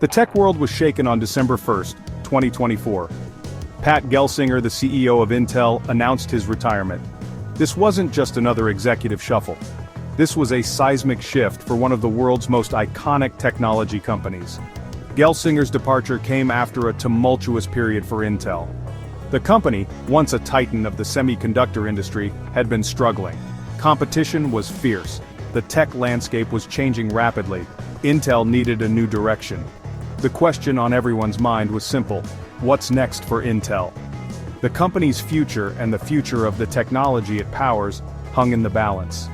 The tech world was shaken on December 1st, 2024. Pat Gelsinger, the CEO of Intel, announced his retirement. This wasn't just another executive shuffle. This was a seismic shift for one of the world's most iconic technology companies. Gelsinger's departure came after a tumultuous period for Intel. The company, once a titan of the semiconductor industry, had been struggling. Competition was fierce. The tech landscape was changing rapidly. Intel needed a new direction. The question on everyone's mind was simple: what's next for Intel? The company's future and the future of the technology it powers hung in the balance.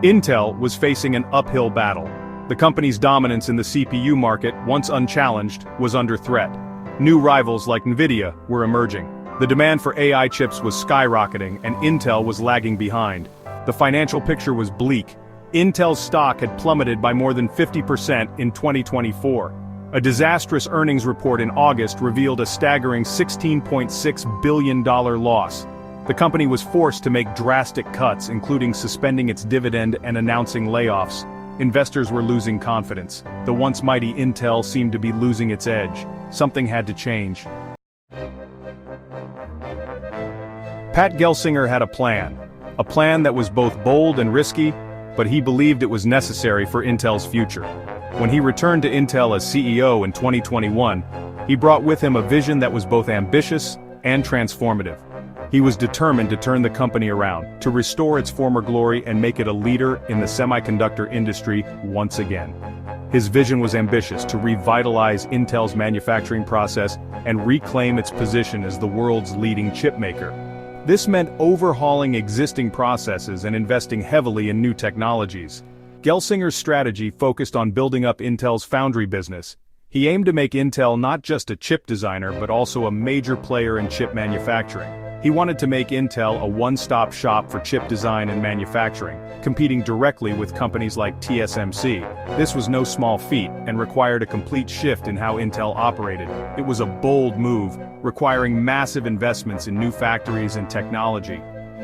Intel was facing an uphill battle. The company's dominance in the CPU market, once unchallenged, was under threat. New rivals like NVIDIA were emerging. The demand for AI chips was skyrocketing, and Intel was lagging behind. The financial picture was bleak. Intel's stock had plummeted by more than 50% in 2024. A disastrous earnings report in August revealed a staggering $16.6 billion loss. The company was forced to make drastic cuts, including suspending its dividend and announcing layoffs. Investors were losing confidence. The once mighty Intel seemed to be losing its edge. Something had to change. Pat Gelsinger had a plan that was both bold and risky, but he believed it was necessary for Intel's future. When he returned to Intel as CEO in 2021, he brought with him a vision that was both ambitious and transformative. He was determined to turn the company around, to restore its former glory and make it a leader in the semiconductor industry once again. His vision was ambitious: to revitalize Intel's manufacturing process and reclaim its position as the world's leading chipmaker. This meant overhauling existing processes and investing heavily in new technologies. Gelsinger's strategy focused on building up Intel's foundry business. He aimed to make Intel not just a chip designer but also a major player in chip manufacturing. He wanted to make Intel a one-stop shop for chip design and manufacturing, competing directly with companies like TSMC. This was no small feat and required a complete shift in how Intel operated. It was a bold move, requiring massive investments in new factories and technology.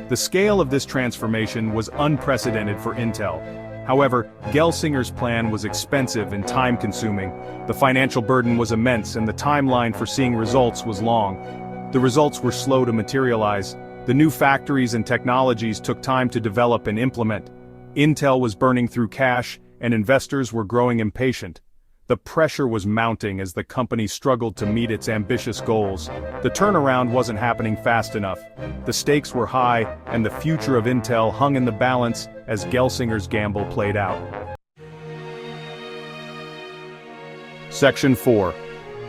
The scale of this transformation was unprecedented for Intel. However, Gelsinger's plan was expensive and time-consuming. The financial burden was immense and the timeline for seeing results was long. The results were slow to materialize. The new factories and technologies took time to develop and implement. Intel was burning through cash, and investors were growing impatient. The pressure was mounting as the company struggled to meet its ambitious goals. The turnaround wasn't happening fast enough. The stakes were high, and the future of Intel hung in the balance as Gelsinger's gamble played out. Section 4.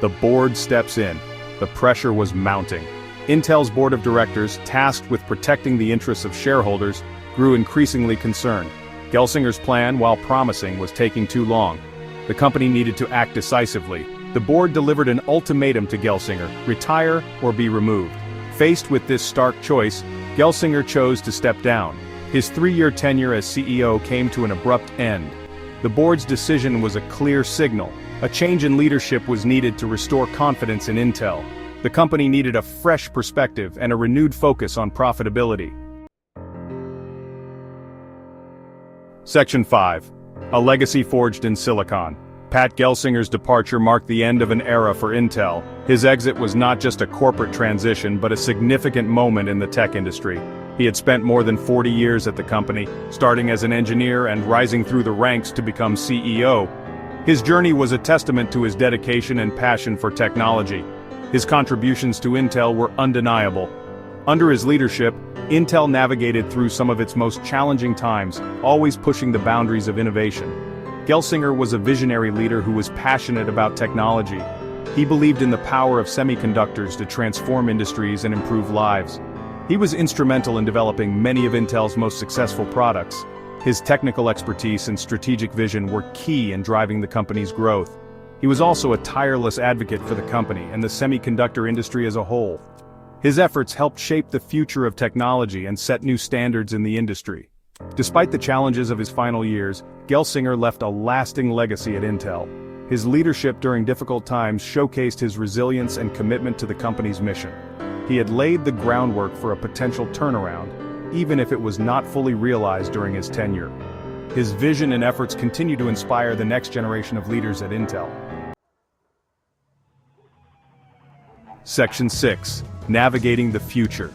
The board steps in. The pressure was mounting. Intel's board of directors, tasked with protecting the interests of shareholders, grew increasingly concerned. Gelsinger's plan, while promising, was taking too long. The company needed to act decisively. The board delivered an ultimatum to Gelsinger: retire or be removed. Faced with this stark choice, Gelsinger chose to step down. His 3-year tenure as CEO came to an abrupt end. The board's decision was a clear signal. A change in leadership was needed to restore confidence in Intel. The company needed a fresh perspective and a renewed focus on profitability. Section 5. A legacy forged in silicon. Pat Gelsinger's departure marked the end of an era for Intel. His exit was not just a corporate transition but a significant moment in the tech industry. He had spent more than 40 years at the company, starting as an engineer and rising through the ranks to become CEO. His journey was a testament to his dedication and passion for technology. His contributions to Intel were undeniable. Under his leadership, Intel navigated through some of its most challenging times, always pushing the boundaries of innovation. Gelsinger was a visionary leader who was passionate about technology. He believed in the power of semiconductors to transform industries and improve lives. He was instrumental in developing many of Intel's most successful products. His technical expertise and strategic vision were key in driving the company's growth. He was also a tireless advocate for the company and the semiconductor industry as a whole. His efforts helped shape the future of technology and set new standards in the industry. Despite the challenges of his final years, Gelsinger left a lasting legacy at Intel. His leadership during difficult times showcased his resilience and commitment to the company's mission. He had laid the groundwork for a potential turnaround, even if it was not fully realized during his tenure. His vision and efforts continue to inspire the next generation of leaders at Intel. Section 6. Navigating the future.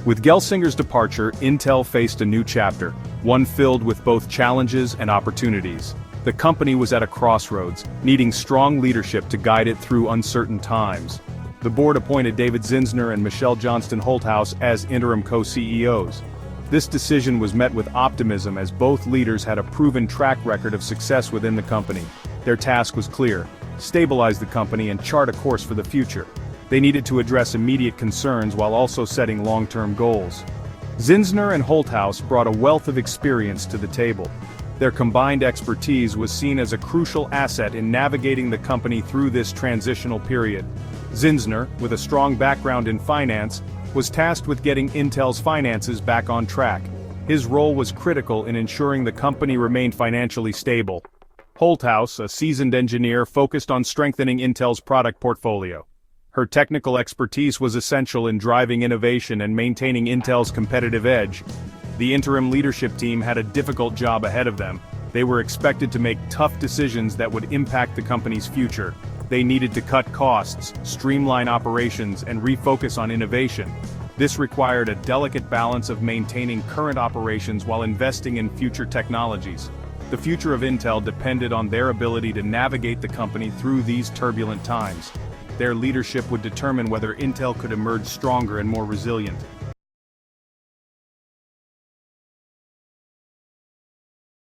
With Gelsinger's departure, Intel faced a new chapter, one filled with both challenges and opportunities. The company was at a crossroads, needing strong leadership to guide it through uncertain times. The board appointed David Zinsner and Michelle Johnston Holthaus as interim co-CEOs. This decision was met with optimism as both leaders had a proven track record of success within the company. Their task was clear: stabilize the company and chart a course for the future. They needed to address immediate concerns while also setting long-term goals. Zinsner and Holthaus brought a wealth of experience to the table. Their combined expertise was seen as a crucial asset in navigating the company through this transitional period. Zinsner, with a strong background in finance, was tasked with getting Intel's finances back on track. His role was critical in ensuring the company remained financially stable. Holthaus, a seasoned engineer, focused on strengthening Intel's product portfolio. Her technical expertise was essential in driving innovation and maintaining Intel's competitive edge. The interim leadership team had a difficult job ahead of them. They were expected to make tough decisions that would impact the company's future. They needed to cut costs, streamline operations, and refocus on innovation. This required a delicate balance of maintaining current operations while investing in future technologies. The future of Intel depended on their ability to navigate the company through these turbulent times. Their leadership would determine whether Intel could emerge stronger and more resilient.